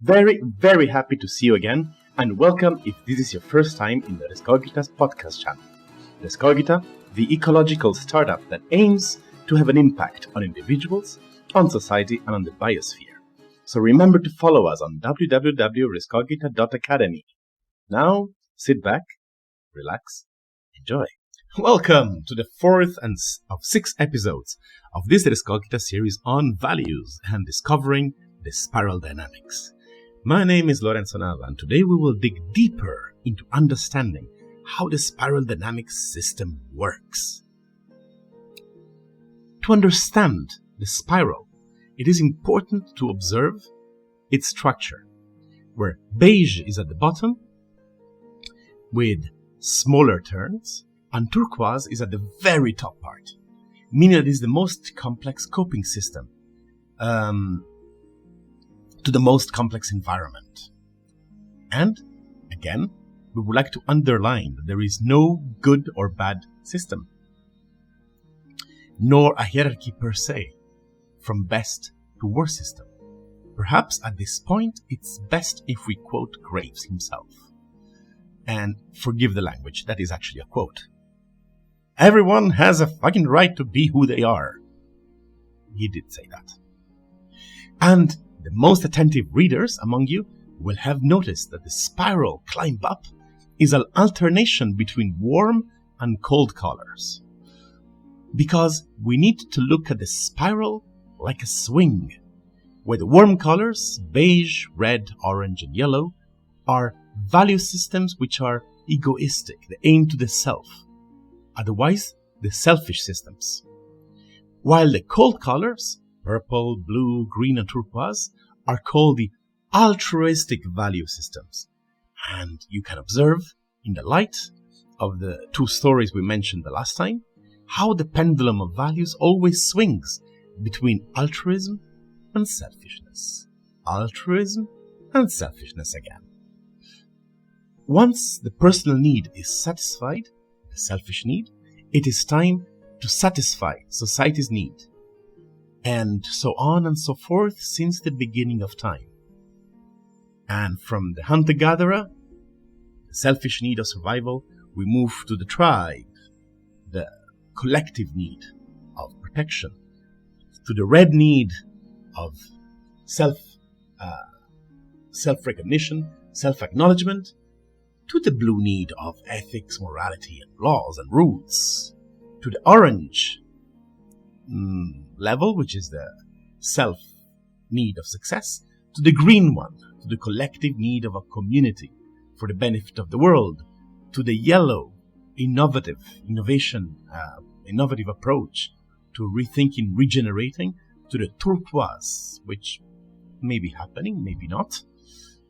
Very, very happy to see you again, and welcome if this is your first time in the Rescogita Podcast channel. Rescogita, the ecological startup that aims to have an impact on individuals, on society, and on the biosphere. So remember to follow us on www.rescogita.academy. Now, sit back, relax, enjoy. Welcome to the fourth of 6 episodes of this Rescogita series on values and discovering the spiral dynamics. My name is Lorenzo Nava, and today we will dig deeper into understanding how the spiral dynamics system works. To understand the spiral, it is important to observe its structure, where beige is at the bottom with smaller turns, and turquoise is at the very top part, meaning that it is the most complex coping system to the most complex environment. And, again, we would like to underline that there is no good or bad system, nor a hierarchy per se, from best to worst system. Perhaps at this point, it's best if we quote Graves himself. And forgive the language, that is actually a quote. Everyone has a fucking right to be who they are. He did say that. And the most attentive readers among you will have noticed that the spiral climb up is an alternation between warm and cold colors. Because we need to look at the spiral like a swing, where the warm colors, beige, red, orange, and yellow, are value systems which are egoistic, they aim to the self, otherwise the selfish systems. While the cold colors, purple, blue, green, and turquoise, are called the altruistic value systems. And you can observe, in the light of the 2 stories we mentioned the last time, how the pendulum of values always swings between altruism and selfishness. Altruism and selfishness again. Once the personal need is satisfied, the selfish need, it is time to satisfy society's need. And so on and so forth since the beginning of time. And from the hunter-gatherer, the selfish need of survival, we move to the tribe, the collective need of protection, to the red need of self-recognition, self-acknowledgement, to the blue need of ethics, morality, and laws and rules, to the orange level, which is the self-need of success, to the green one, to the collective need of a community for the benefit of the world, to the yellow, innovative approach to rethinking, regenerating, to the turquoise, which may be happening, maybe not,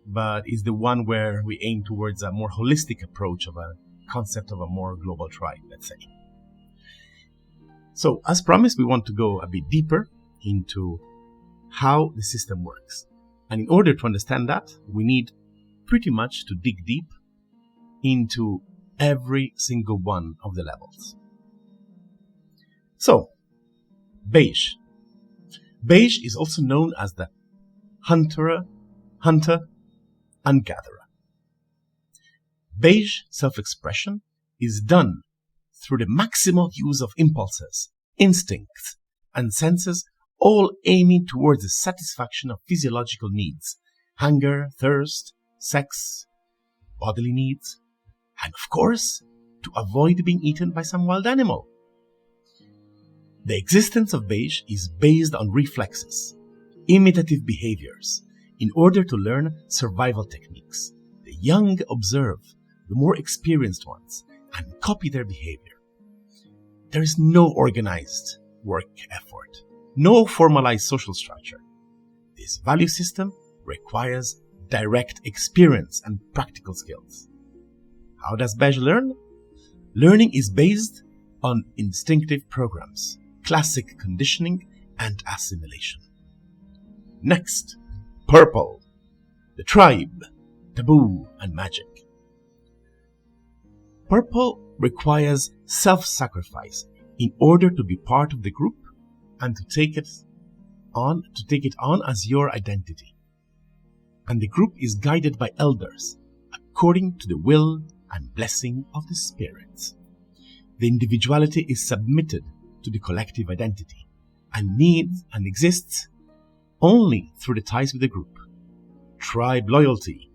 but is the one where we aim towards a more holistic approach of a concept of a more global tribe, let's say. So, as promised, we want to go a bit deeper into how the system works. And in order to understand that, we need pretty much to dig deep into every single one of the levels. So, beige. Beige is also known as the hunter and gatherer. Beige self-expression is done through the maximal use of impulses, instincts, and senses, all aiming towards the satisfaction of physiological needs, hunger, thirst, sex, bodily needs, and of course, to avoid being eaten by some wild animal. The existence of beige is based on reflexes, imitative behaviors, in order to learn survival techniques. The young observe the more experienced ones and copy their behavior. There is no organized work effort, no formalized social structure. This value system requires direct experience and practical skills. How does beige learn? Learning is based on instinctive programs, classic conditioning, and assimilation. Next, purple, the tribe, taboo, and magic. Purple requires self-sacrifice in order to be part of the group and to take it on as your identity. and the group is guided by elders according to the will and blessing of the spirits. The individuality is submitted to the collective identity and needs and exists only through the ties with the group. Tribe loyalty,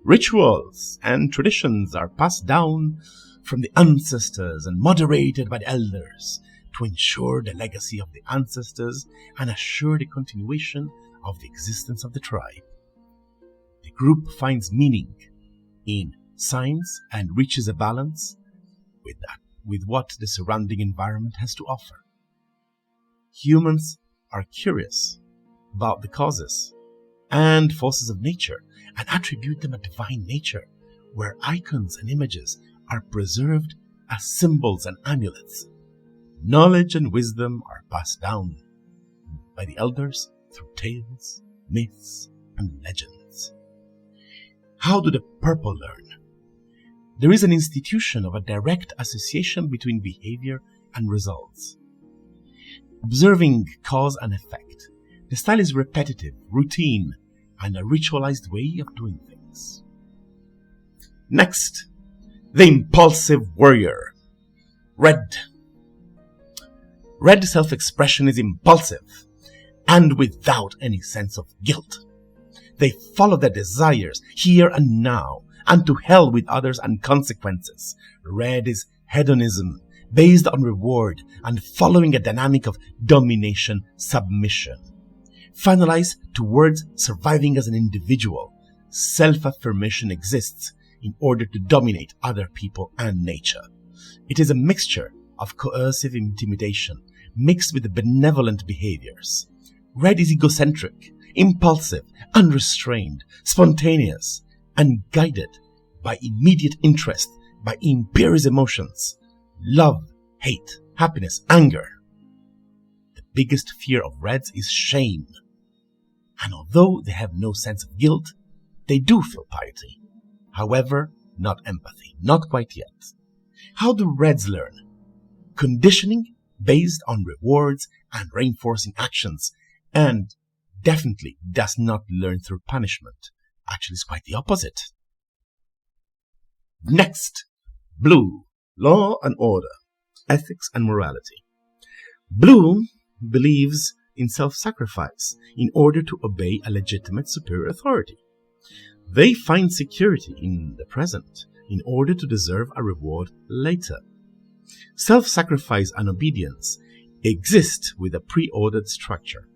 rituals, and traditions are passed down from the ancestors and moderated by the elders to ensure the legacy of the ancestors and assure the continuation of the existence of the tribe. The group finds meaning in science and reaches a balance with what the surrounding environment has to offer. Humans are curious about the causes and forces of nature and attribute them a divine nature where icons and images are preserved as symbols and amulets. Knowledge and wisdom are passed down by the elders through tales, myths, and legends. How do the purple learn? There is an institution of a direct association between behavior and results. Observing cause and effect, the style is repetitive, routine, and a ritualized way of doing things. Next, the impulsive warrior. Red. Red self-expression is impulsive and without any sense of guilt. They follow their desires here and now and to hell with others and consequences. Red is hedonism based on reward and following a dynamic of domination, submission. Finalized towards surviving as an individual, self-affirmation exists in order to dominate other people and nature. It is a mixture of coercive intimidation mixed with benevolent behaviors. Red is egocentric, impulsive, unrestrained, spontaneous, and guided by immediate interest, by imperious emotions, love, hate, happiness, anger. The biggest fear of Reds is shame. And although they have no sense of guilt, they do feel piety. However, not empathy, not quite yet. How do Reds learn? Conditioning based on rewards and reinforcing actions, and definitely does not learn through punishment. Actually, it's quite the opposite. Next, Blue, law and order, ethics and morality. Blue believes in self-sacrifice in order to obey a legitimate superior authority. They find security in the present in order to deserve a reward later. Self-sacrifice and obedience exist with a pre-ordered structure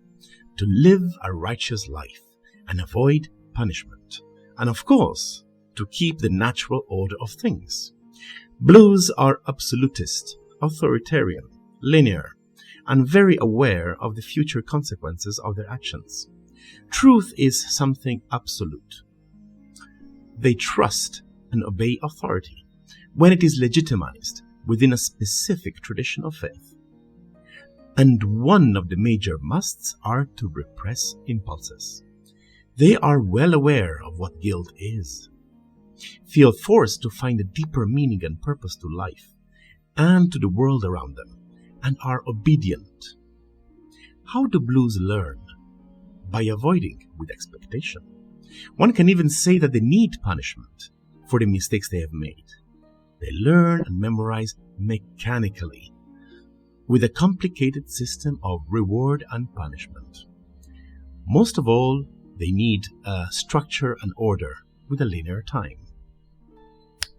to live a righteous life and avoid punishment, and of course, to keep the natural order of things. Blues are absolutist, authoritarian, linear, and very aware of the future consequences of their actions. Truth is something absolute. They trust and obey authority when it is legitimized within a specific tradition of faith. And one of the major musts are to repress impulses. They are well aware of what guilt is, feel forced to find a deeper meaning and purpose to life and to the world around them, and are obedient. How do Blues learn? By avoiding with expectation. One can even say that they need punishment for the mistakes they have made. They learn and memorize mechanically, with a complicated system of reward and punishment. Most of all, they need a structure and order with a linear time.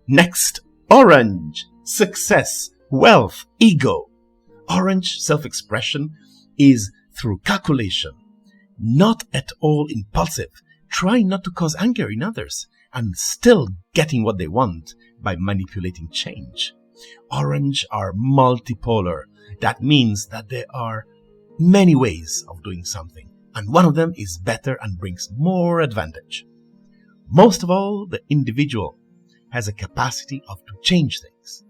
Next, Orange, success, wealth, ego. Orange self-expression is through calculation, not at all impulsive, trying not to cause anger in others, and still getting what they want by manipulating change. Orange are multipolar. That means that there are many ways of doing something, and one of them is better and brings more advantage. Most of all, the individual has a capacity to change things,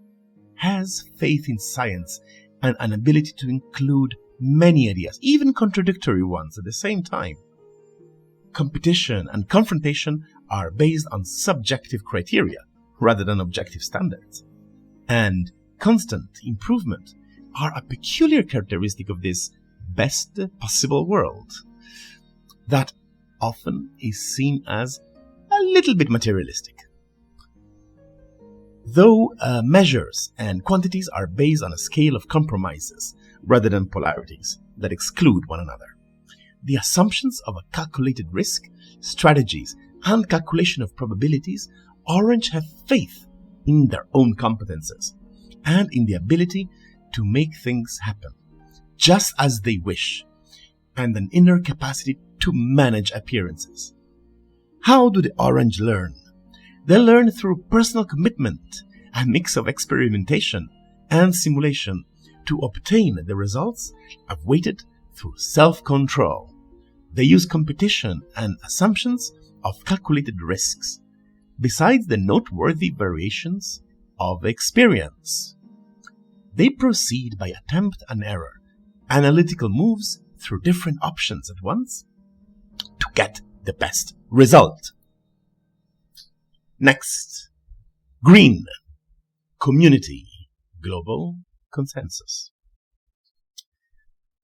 has faith in science, and an ability to include many ideas, even contradictory ones, at the same time. Competition and confrontation are based on subjective criteria rather than objective standards. And constant improvement are a peculiar characteristic of this best possible world. That often is seen as a little bit materialistic. Though measures and quantities are based on a scale of compromises rather than polarities that exclude one another, the assumptions of a calculated risk, strategies, and calculation of probabilities, Orange have faith in their own competences and in the ability to make things happen just as they wish, and an inner capacity to manage appearances. How do the Orange learn? They learn through personal commitment, a mix of experimentation and simulation to obtain the results awaited through self-control. They use competition and assumptions of calculated risks, besides the noteworthy variations of experience. They proceed by attempt and error, analytical moves through different options at once to get the best result. Next, green, community, global consensus.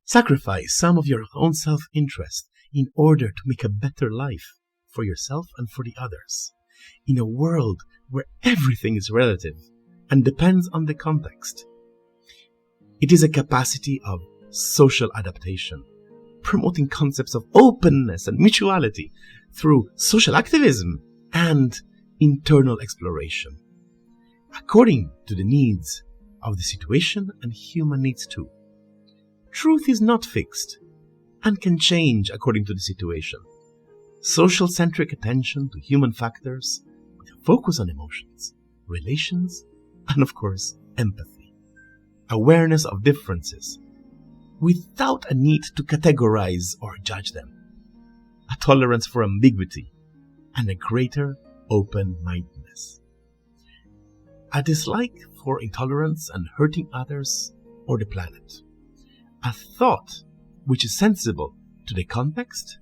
Sacrifice some of your own self-interest in order to make a better life for yourself and for the others, in a world where everything is relative and depends on the context. It is a capacity of social adaptation, promoting concepts of openness and mutuality through social activism and internal exploration, according to the needs of the situation and human needs too. Truth is not fixed and can change according to the situation. Social-centric attention to human factors with a focus on emotions, relations, and of course, empathy. Awareness of differences without a need to categorize or judge them. A tolerance for ambiguity and a greater open-mindedness. A dislike for intolerance and hurting others or the planet. A thought which is sensible to the context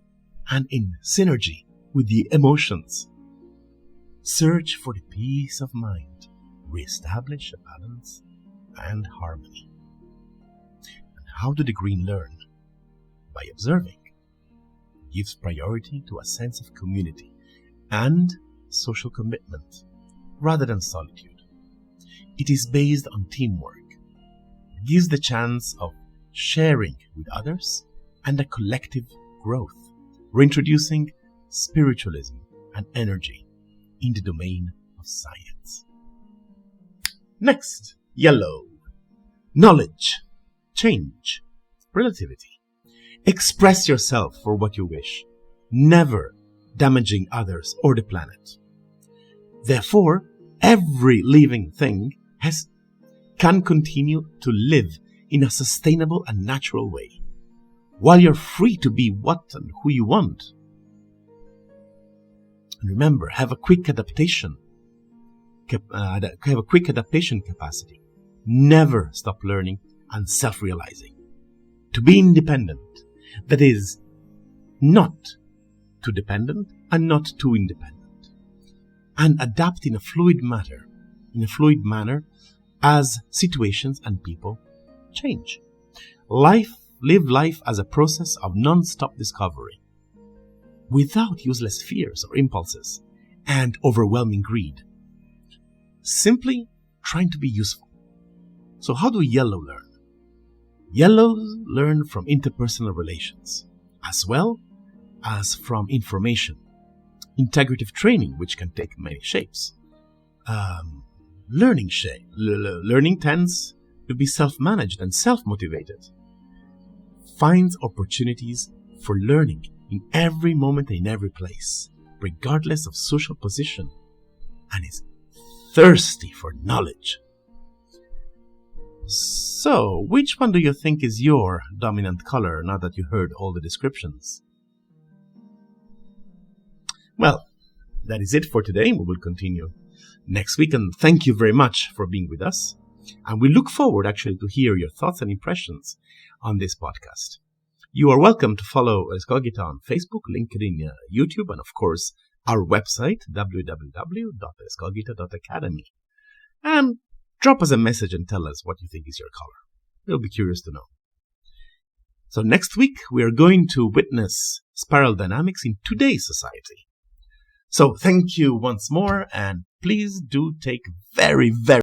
and in synergy with the emotions. Search for the peace of mind, re-establish a balance and harmony. And how do the green learn? By observing. It gives priority to a sense of community and social commitment rather than solitude. It is based on teamwork. It gives the chance of sharing with others and a collective growth, reintroducing spiritualism and energy in the domain of science. Next, yellow. Knowledge, change, relativity. Express yourself for what you wish, never damaging others or the planet. Therefore, every living thing can continue to live in a sustainable and natural way, while you're free to be what and who you want. And remember, have a quick adaptation capacity. Never stop learning and self-realizing. To be independent, that is, not too dependent and not too independent, and adapt in a fluid manner as situations and people change. Live life as a process of non-stop discovery, without useless fears or impulses and overwhelming greed. Simply trying to be useful. So how do yellow learn? Yellows learn from interpersonal relations, as well as from information. Integrative training, which can take many shapes. Learning tends to be self-managed and self-motivated. Finds opportunities for learning in every moment and in every place, regardless of social position, and is thirsty for knowledge. So, which one do you think is your dominant color now that you heard all the descriptions? Well, that is it for today. We will continue next week, and thank you very much for being with us. And we look forward actually to hear your thoughts and impressions on this podcast. You are welcome to follow Rescogita on Facebook, LinkedIn, YouTube, and of course our website www.rescogita.academy. And drop us a message and tell us what you think is your color. We'll be curious to know. So next week, we are going to witness spiral dynamics in today's society. So thank you once more, and please do take very, very